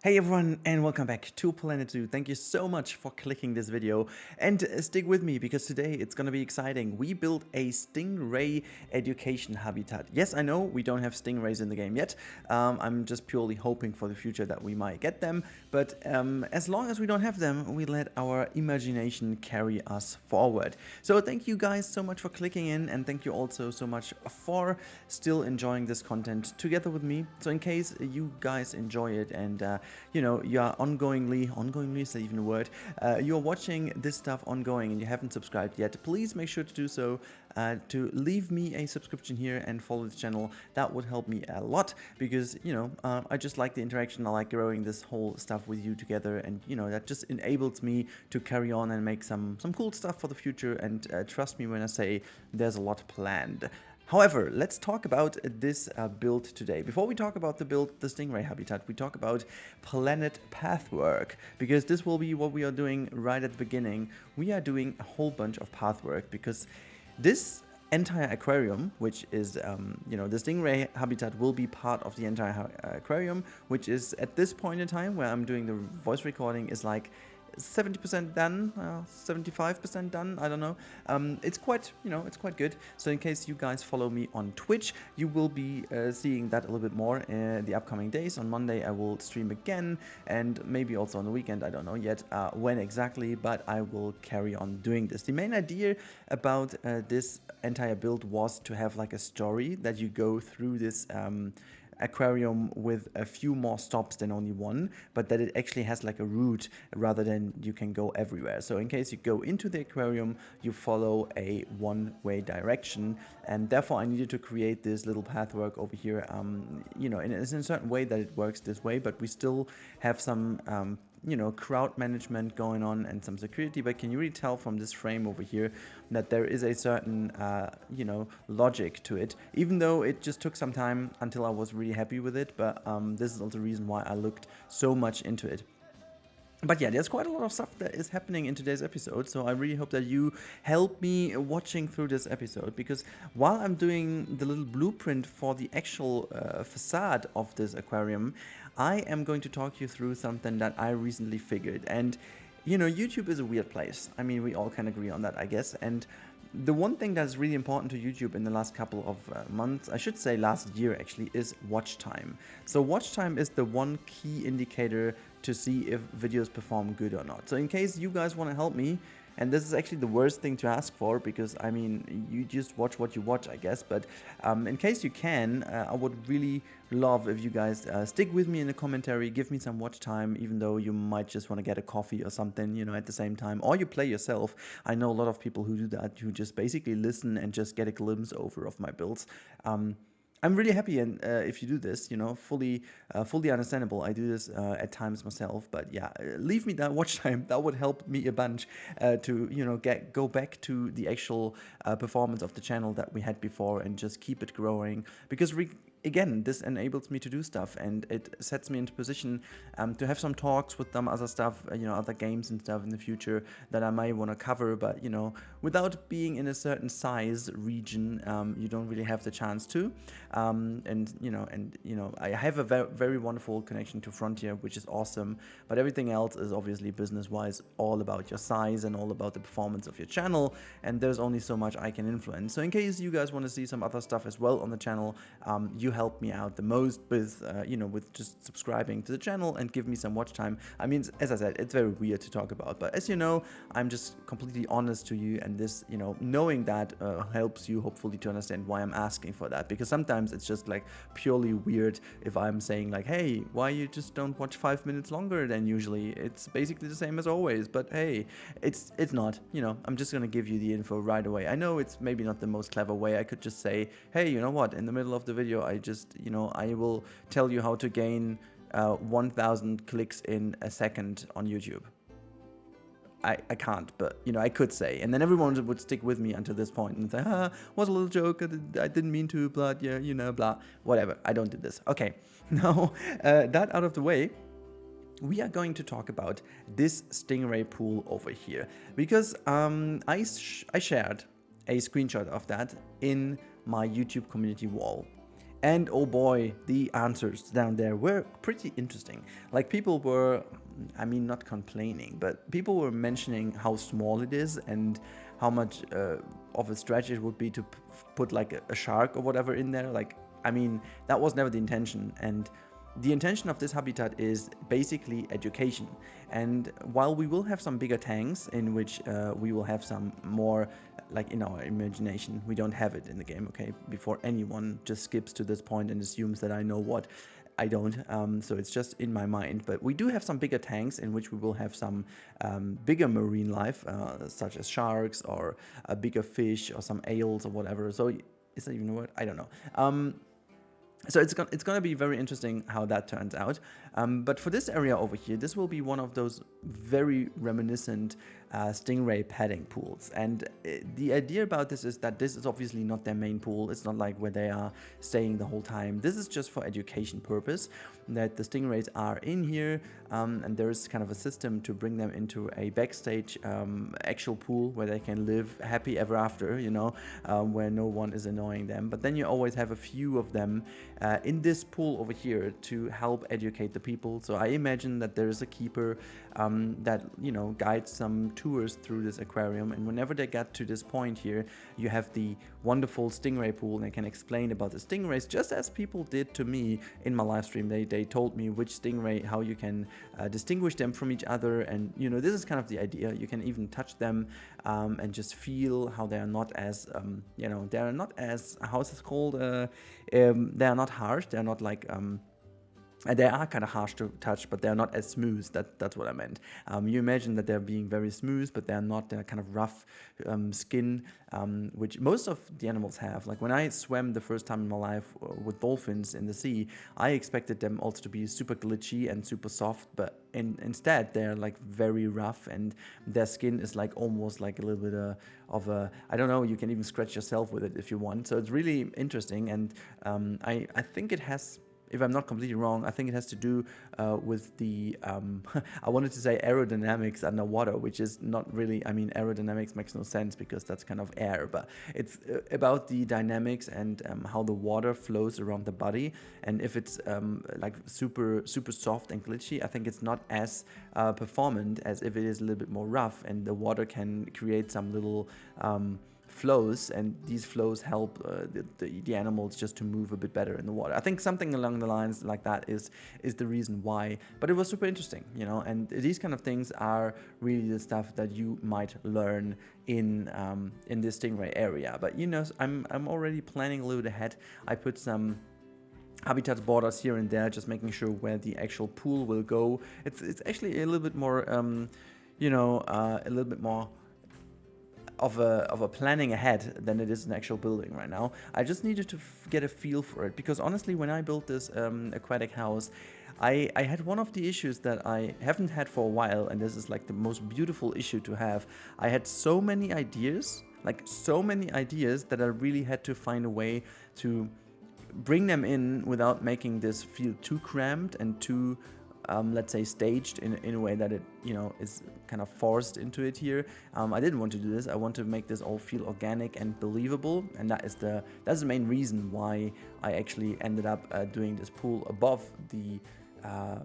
Hey everyone, and welcome back to Planet Zoo. Thank you so much for clicking this video, and stick with me because today it's gonna be exciting. We built a stingray education habitat. Yes, I know we don't have stingrays in the game yet. I'm just purely hoping for the future that we might get them, but as long as we don't have them, we let our imagination carry us forward. So thank you guys so much for clicking in, and thank you also so much for still enjoying this content together with me. So in case you guys enjoy it and you know, you are ongoingly is that even a word, you're watching this stuff ongoing and you haven't subscribed yet, please make sure to do so, to leave me a subscription here and follow the channel. That would help me a lot because, you know, I just like the interaction. I like growing this whole stuff with you together, and, you know, that just enables me to carry on and make some cool stuff for the future, and trust me when I say there's a lot planned. However, let's talk about this build today. Before we talk about the build, the stingray habitat, we talk about planet pathwork, because this will be what we are doing right at the beginning. We are doing a whole bunch of pathwork because this entire aquarium, which is, you know, the stingray habitat will be part of the entire aquarium, which is at this point in time where I'm doing the voice recording is like 70% done, 75% done, I don't know. It's quite, you know, it's quite good. So in case you guys follow me on Twitch, you will be seeing that a little bit more in the upcoming days. On Monday I will stream again, and maybe also on the weekend, I don't know yet when exactly, but I will carry on doing this. The main idea about this entire build was to have like a story that you go through this aquarium with a few more stops than only one, but that it actually has like a route rather than you can go everywhere. So in case you go into the aquarium, you follow a one-way direction, and therefore I needed to create this little pathwork over here, you know, in a certain way that it works this way, but we still have some you know, crowd management going on and some security. But can you really tell from this frame over here that there is a certain you know, logic to it, even though it just took some time until I was really happy with it. But this is also the reason why I looked so much into it. But yeah, there's quite a lot of stuff that is happening in today's episode, so I really hope that you help me watching through this episode, because while I'm doing the little blueprint for the actual facade of this aquarium, I am going to talk you through something that I recently figured. And, you know, YouTube is a weird place. I mean, we all can agree on that, I guess. And the one thing that's really important to YouTube in the last couple of months, I should say last year actually, is watch time. So watch time is the one key indicator to see if videos perform good or not. So in case you guys want to help me, and this is actually the worst thing to ask for, because I mean, you just watch what you watch, I guess, but in case you can, I would really love if you guys stick with me in the commentary, give me some watch time, even though you might just want to get a coffee or something, you know, at the same time, or you play yourself. I know a lot of people who do that, who just basically listen and just get a glimpse over of my builds. I'm really happy, and if you do this, you know, fully understandable. I do this at times myself, but yeah, leave me that watch time. That would help me a bunch to, you know, go back to the actual performance of the channel that we had before and just keep it growing, because again, this enables me to do stuff, and it sets me into position to have some talks with some other stuff, you know, other games and stuff in the future that I might want to cover, but, you know, without being in a certain size region, you don't really have the chance to. And you know, I have a very wonderful connection to Frontier, which is awesome, but everything else is obviously business-wise all about your size and all about the performance of your channel, and there's only so much I can influence. So in case you guys want to see some other stuff as well on the channel, you help me out the most with, you know, with just subscribing to the channel and give me some watch time. I mean, as I said, it's very weird to talk about, but as you know, I'm just completely honest to you, and this, you know, knowing that helps you hopefully to understand why I'm asking for that, because sometimes it's just like purely weird if I'm saying like, hey, why you just don't watch 5 minutes longer than usually? It's basically the same as always, but hey, it's not, you know, I'm just gonna give you the info right away. I know it's maybe not the most clever way. I could just say, hey, you know what, in the middle of the video, I just, you know, I will tell you how to gain 1,000 clicks in a second on YouTube. I can't, but, you know, I could say, and then everyone would stick with me until this point and say, was a little joke, I didn't mean to, but yeah, you know, blah, whatever. I don't do this. Okay, now that out of the way, we are going to talk about this stingray pool over here, because I shared a screenshot of that in my YouTube community wall. And oh boy, the answers down there were pretty interesting. Like people were, I mean, not complaining, but people were mentioning how small it is and how much of a stretch it would be to put like a shark or whatever in there. Like, I mean, that was never the intention. And the intention of this habitat is basically education. And while we will have some bigger tanks in which we will have some more, like in our imagination, we don't have it in the game, okay? Before anyone just skips to this point and assumes that I know what, I don't, so it's just in my mind. But we do have some bigger tanks in which we will have some bigger marine life, such as sharks or a bigger fish or some eels or whatever. So is that even a word? I don't know. So it's going to be very interesting how that turns out. But for this area over here, this will be one of those very reminiscent Stingray padding pools. And the idea about this is that this is obviously not their main pool. It's not like where they are staying the whole time. This is just for education purpose, that the Stingrays are in here, and there is kind of a system to bring them into a backstage actual pool where they can live happy ever after, you know, where no one is annoying them. But then you always have a few of them in this pool over here to help educate the people. So I imagine that there is a keeper that, you know, guides some tours through this aquarium, and whenever they get to this point here, you have the wonderful Stingray pool, and they can explain about the Stingrays, just as people did to me in my live stream. They told me which Stingray, how you can distinguish them from each other, and you know, this is kind of the idea. You can even touch them and just feel how they are not as you know, they are not as, how's it called, they are not harsh, they are not like they are kind of harsh to touch, but they're not as smooth. That's what I meant. You imagine that they're being very smooth, but they're not. They're kind of rough skin, which most of the animals have. Like when I swam the first time in my life with dolphins in the sea, I expected them also to be super glitchy and super soft, but instead they're like very rough, and their skin is like almost like a little bit of a, I don't know, you can even scratch yourself with it if you want. So it's really interesting, and I think it has, if I'm not completely wrong, I think it has to do with the, I wanted to say aerodynamics underwater, which is not really, I mean, aerodynamics makes no sense because that's kind of air, but it's about the dynamics and how the water flows around the body. And if it's like super soft and glitchy, I think it's not as performant as if it is a little bit more rough, and the water can create some little flows, and these flows help the animals just to move a bit better in the water. I think something along the lines like that is the reason why. But it was super interesting, you know, and these kind of things are really the stuff that you might learn in this Stingray area. But you know, I'm already planning a little bit ahead. I put some habitat borders here and there, just making sure where the actual pool will go. It's actually a little bit more you know, a little bit more of a planning ahead than it is an actual building right now. I just needed to get a feel for it, because honestly, when I built this aquatic house, I had one of the issues that I haven't had for a while, and this is like the most beautiful issue to have. I had so many ideas, that I really had to find a way to bring them in without making this feel too cramped and too let's say staged in a way that it, you know, is kind of forced into it here. I didn't want to do this. I want to make this all feel organic and believable, and that's the main reason why I actually ended up doing this pool above the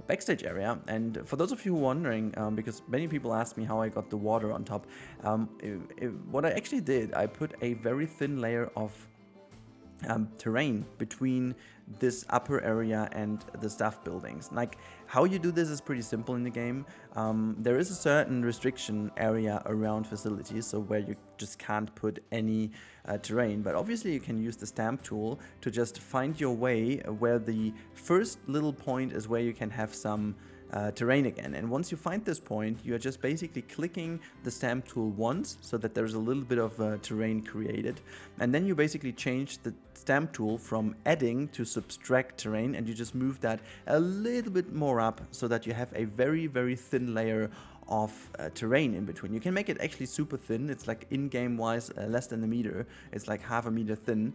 backstage area. And for those of you who are wondering, because many people ask me how I got the water on top, what I actually did, I put a very thin layer of terrain between this upper area and the staff buildings. Like, how you do this is pretty simple in the game. There is a certain restriction area around facilities, so where you just can't put any terrain, but obviously you can use the stamp tool to just find your way where the first little point is where you can have some terrain again. And once you find this point, you are just basically clicking the stamp tool once so that there's a little bit of terrain created, and then you basically change the stamp tool from adding to subtract terrain, and you just move that a little bit more up so that you have a very, very thin layer of terrain in between. You can make it actually super thin. It's like in-game wise less than a meter. It's like half a meter thin,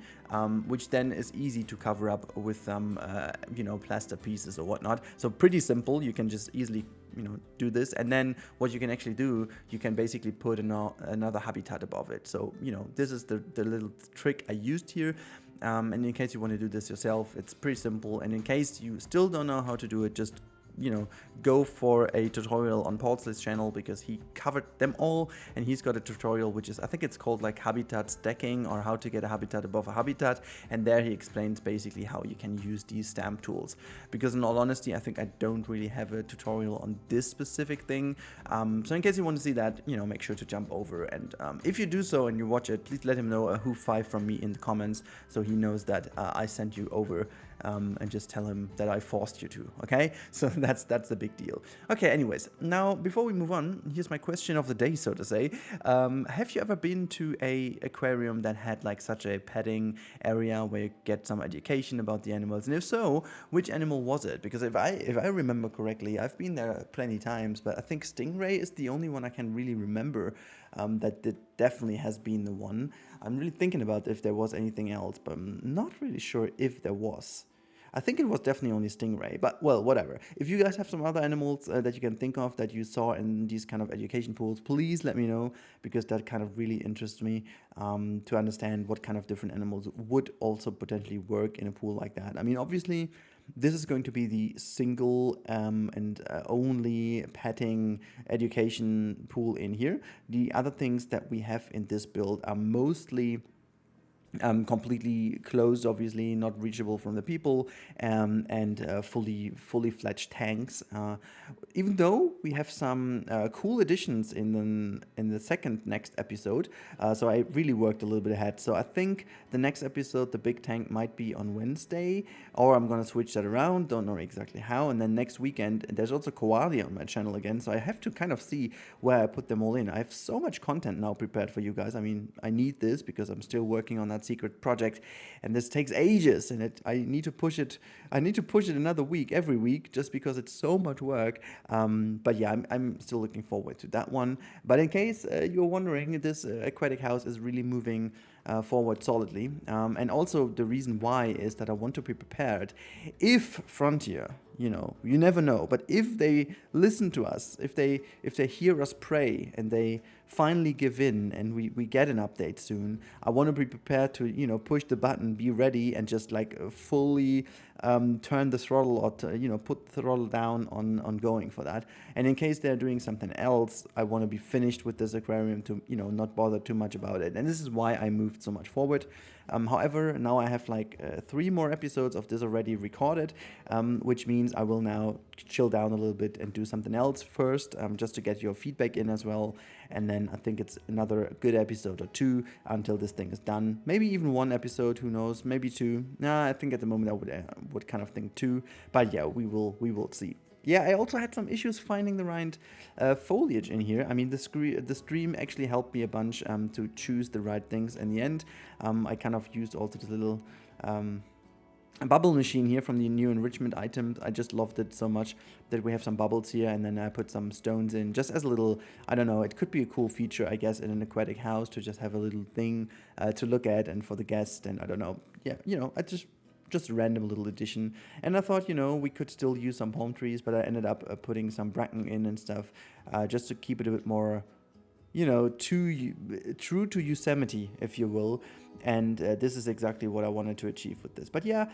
which then is easy to cover up with some you know, plaster pieces or whatnot. So pretty simple. You can just easily, you know, do this, and then what you can actually do, you can basically put another habitat above it. So, you know, this is the little trick I used here. and in case you want to do this yourself, it's pretty simple. And in case you still don't know how to do it, just go for a tutorial on Paul's channel, because he covered them all, and he's got a tutorial which is, I think it's called like habitat stacking, or how to get a habitat above a habitat, and there he explains basically how you can use these stamp tools. Because in all honesty, I think I don't really have a tutorial on this specific thing, so in case you want to see that, make sure to jump over, and if you do so and you watch it, please let him know a who5 from me in the comments, so he knows that I sent you over, and just tell him that I forced you to, okay? So that's the big deal. Okay, anyways, now before we move on, here's my question of the day, so to say. Have you ever been to a aquarium that had like such a petting area where you get some education about the animals? And if so, which animal was it? Because if I remember correctly, I've been there plenty times, but I think Stingray is the only one I can really remember that definitely has been the one. I'm really thinking about if there was anything else, but I'm not really sure if there was. I think it was definitely only Stingray, but well, whatever. If you guys have some other animals that you can think of that you saw in these kind of education pools, please let me know, because that kind of really interests me to understand what kind of different animals would also potentially work in a pool like that. I mean, obviously, this is going to be the single and only petting education pool in here. The other things that we have in this build are mostly completely closed, obviously not reachable from the people, and fully fledged tanks. Even though we have some cool additions in the next episode, so I really worked a little bit ahead. So I think the next episode, the big tank, might be on Wednesday, or I'm gonna switch that around. Don't know exactly how. And then next weekend, there's also koala on my channel again, so I have to kind of see where I put them all in. I have so much content now prepared for you guys. I mean, I need this because I'm still working on that secret project, and this takes ages, and I need to push it another week, every week, just because it's so much work. But yeah, I'm still looking forward to that one. But in case you're wondering, this aquatic house is really moving forward solidly, and also the reason why is that I want to be prepared if Frontier, you never know, but if they listen to us, if they hear us pray and they finally give in and we get an update soon, I want to be prepared to push the button, be ready, and just like fully turn the throttle, or put the throttle down on going for that. And in case they're doing something else, I want to be finished with this aquarium to not bother too much about it. And this is why I moved so much forward. However, now I have like 3 more episodes of this already recorded, which means I will now chill down a little bit and do something else first, just to get your feedback in as well. And then I think it's another good episode or 2 until this thing is done. Maybe even 1 episode, who knows? Maybe 2. Nah, I think at the moment I would kind of think 2. But yeah, we will see. Yeah, I also had some issues finding the right foliage in here. I mean, the stream actually helped me a bunch to choose the right things in the end. I kind of used also this little bubble machine here from the new enrichment items. I just loved it so much that we have some bubbles here, and then I put some stones in just as a little, I don't know, it could be a cool feature, I guess, in an aquatic house, to just have a little thing to look at and for the guest. And I don't know, yeah, I just a random little addition. And I thought, we could still use some palm trees, but I ended up putting some bracken in and stuff, just to keep it a bit more, true to Yosemite, if you will. And this is exactly what I wanted to achieve with this. But yeah,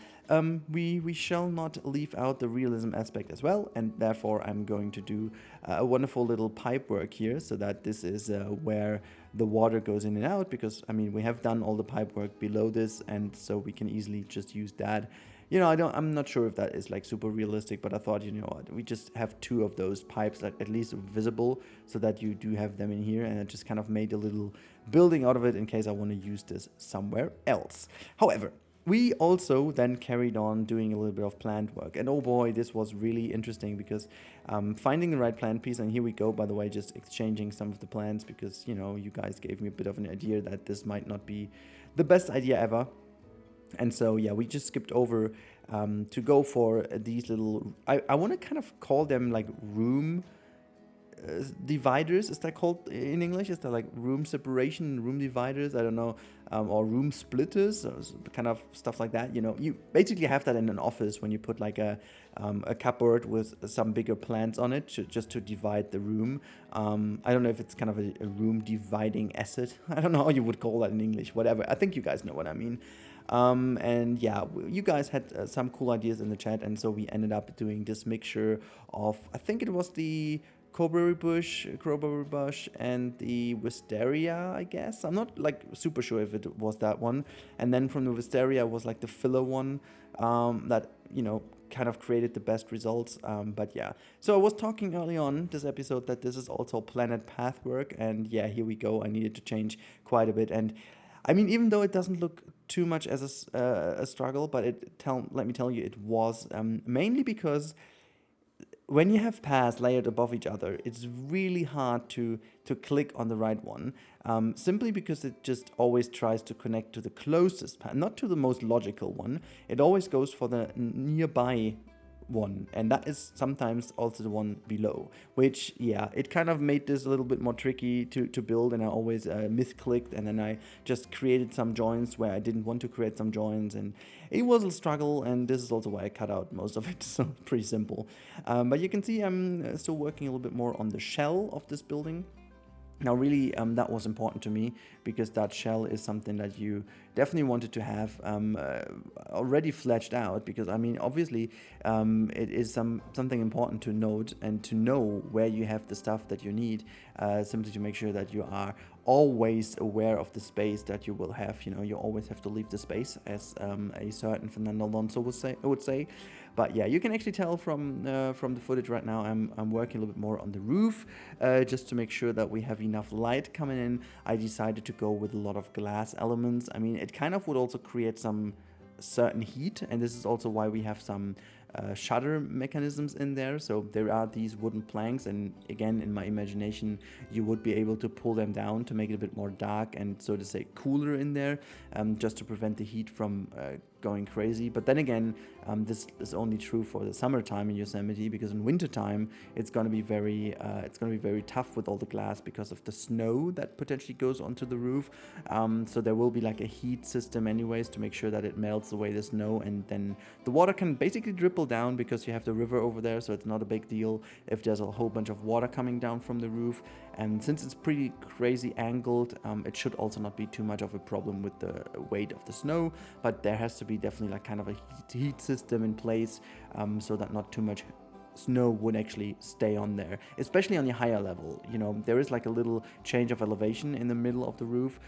we shall not leave out the realism aspect as well, and therefore I'm going to do a wonderful little pipe work here, so that this is where the water goes in and out, because I mean, we have done all the pipe work below this, and so we can easily just use that. I'm not sure if that is like super realistic, but I thought, we just have 2 of those pipes at least visible, so that you do have them in here, and it just kind of made a little building out of it in case I want to use this somewhere else. However, we also then carried on doing a little bit of plant work, and oh boy, this was really interesting, because finding the right plant piece, and here we go, by the way, just exchanging some of the plants, because you guys gave me a bit of an idea that this might not be the best idea ever. And so, yeah, we just skipped over to go for these little, I want to kind of call them like room dividers, is that called in English? Is that like room separation, room dividers? I don't know, or room splitters, or kind of stuff like that. You know, you basically have that in an office when you put like a cupboard with some bigger plants on it, just to divide the room. I don't know if it's kind of a room dividing asset. I don't know how you would call that in English. Whatever. I think you guys know what I mean. And yeah, you guys had some cool ideas in the chat, and so we ended up doing this mixture of, I think it was the crowberry bush, and the wisteria, I guess. I'm not like super sure if it was that one. And then from the wisteria was like the filler one, that, you know, kind of created the best results. But yeah, so I was talking early on this episode that this is also planet path work, and yeah, here we go. I needed to change quite a bit, and I mean, even though it doesn't look too much as a struggle, but let me tell you, it was, mainly because when you have paths layered above each other, it's really hard to click on the right one, simply because it just always tries to connect to the closest path, not to the most logical one. It always goes for the nearby one, and that is sometimes also the one below, which, yeah, it kind of made this a little bit more tricky to build, and I always misclicked, and then I just created some joints where I didn't want to create some joints, and it was a struggle, and this is also why I cut out most of it, so pretty simple. But you can see I'm still working a little bit more on the shell of this building. Now, really, that was important to me, because that shell is something that you definitely wanted to have already fleshed out, because, I mean, obviously, it is something important to note and to know where you have the stuff that you need, simply to make sure that you are always aware of the space that you will have. You know, you always have to leave the space, as a certain Fernando Alonso would say. But yeah, you can actually tell from the footage right now, I'm working a little bit more on the roof, just to make sure that we have enough light coming in. I decided to go with a lot of glass elements. I mean, it kind of would also create some certain heat, and this is also why we have some shutter mechanisms in there. So there are these wooden planks, and again, in my imagination, you would be able to pull them down to make it a bit more dark and, so to say, cooler in there, just to prevent the heat from going crazy. But then again, this is only true for the summertime in Yosemite, because in wintertime it's going to be very tough with all the glass because of the snow that potentially goes onto the roof. So there will be like a heat system anyways to make sure that it melts away the snow, and then the water can basically dribble down, because you have the river over there, so it's not a big deal if there's a whole bunch of water coming down from the roof. And since it's pretty crazy angled, it should also not be too much of a problem with the weight of the snow, but there has to be definitely like kind of a heat system in place, so that not too much snow would actually stay on there, especially on the higher level. You know, there is like a little change of elevation in the middle of the roof,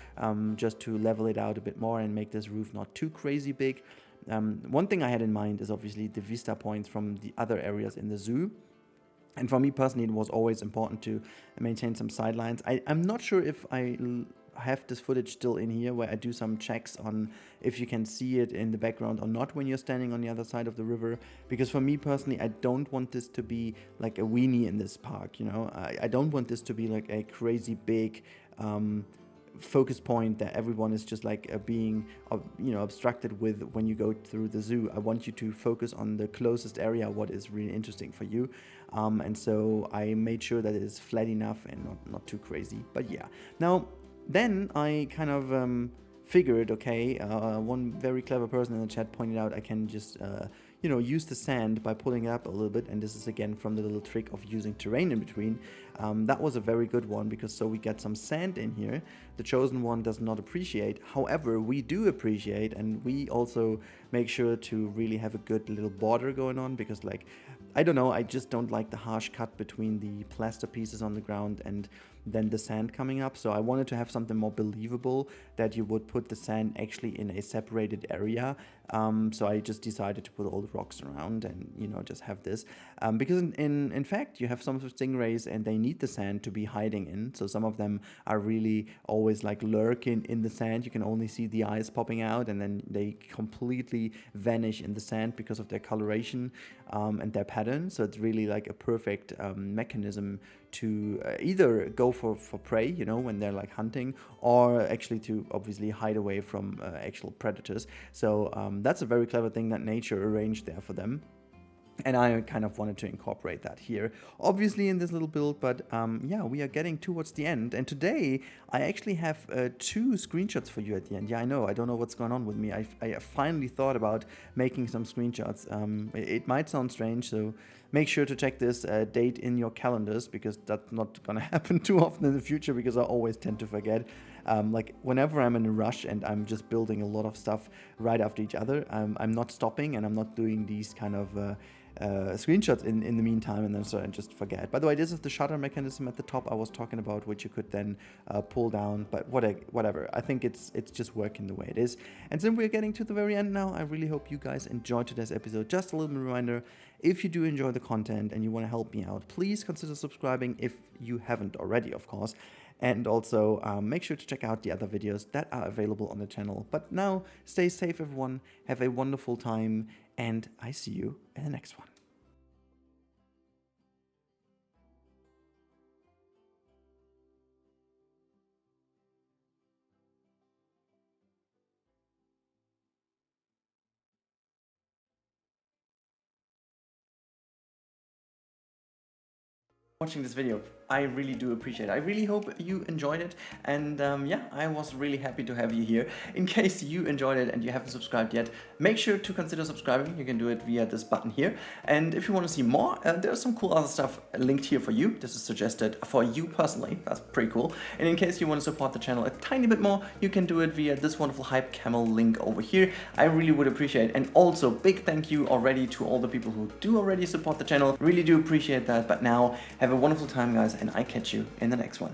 just to level it out a bit more and make this roof not too crazy big. One thing I had in mind is obviously the vista points from the other areas in the zoo. And for me personally, it was always important to maintain some sidelines. I'm not sure if I have this footage still in here, where I do some checks on if you can see it in the background or not when you're standing on the other side of the river, because for me personally, I don't want this to be like a weenie in this park. You know, I don't want this to be like a crazy big focus point that everyone is just like being obstructed with when you go through the zoo. I want you to focus on the closest area, what is really interesting for you, and so I made sure that it is flat enough and not too crazy. But yeah, now then I kind of figured, okay, one very clever person in the chat pointed out I can just use the sand by pulling it up a little bit, and this is again from the little trick of using terrain in between. That was a very good one, because so we get some sand in here. The chosen one does not appreciate, however we do appreciate, and we also make sure to really have a good little border going on, because like, I don't know, I just don't like the harsh cut between the plaster pieces on the ground and then the sand coming up. So I wanted to have something more believable, that you would put the sand actually in a separated area. So I just decided to put all the rocks around and, just have this. Because in fact, you have some of the stingrays and they need the sand to be hiding in. So some of them are really always like lurking in the sand. You can only see the eyes popping out, and then they completely vanish in the sand because of their coloration and their pattern. So it's really like a perfect mechanism to either go for prey, when they're like hunting, or actually to obviously hide away from actual predators. So that's a very clever thing that nature arranged there for them. And I kind of wanted to incorporate that here, obviously in this little build, but yeah, we are getting towards the end. And today I actually have 2 screenshots for you at the end. Yeah, I know, I don't know what's going on with me. I finally thought about making some screenshots. It might sound strange, so make sure to check this date in your calendars, because that's not gonna happen too often in the future, because I always tend to forget. Like whenever I'm in a rush and I'm just building a lot of stuff right after each other, I'm not stopping and I'm not doing these kind of screenshots in the meantime, and then so I just forget. By the way, this is the shutter mechanism at the top I was talking about, which you could then pull down, but whatever. I think it's just working the way it is. And then we're getting to the very end now. I really hope you guys enjoyed today's episode. Just a little reminder, if you do enjoy the content and you want to help me out, please consider subscribing if you haven't already, of course. And also make sure to check out the other videos that are available on the channel. But now, stay safe everyone, have a wonderful time, and I see you in the next one. Watching this video. I really do appreciate it. I really hope you enjoyed it, and yeah, I was really happy to have you here. In case you enjoyed it and you haven't subscribed yet, make sure to consider subscribing. You can do it via this button here, and if you want to see more, there's some cool other stuff linked here for you. This is suggested for you personally. That's pretty cool. And in case you want to support the channel a tiny bit more, you can do it via this wonderful Hype Camel link over here. I really would appreciate it. And also big thank you already to all the people who do already support the channel. Really do appreciate that. But now have a wonderful time, guys, and I catch you in the next one.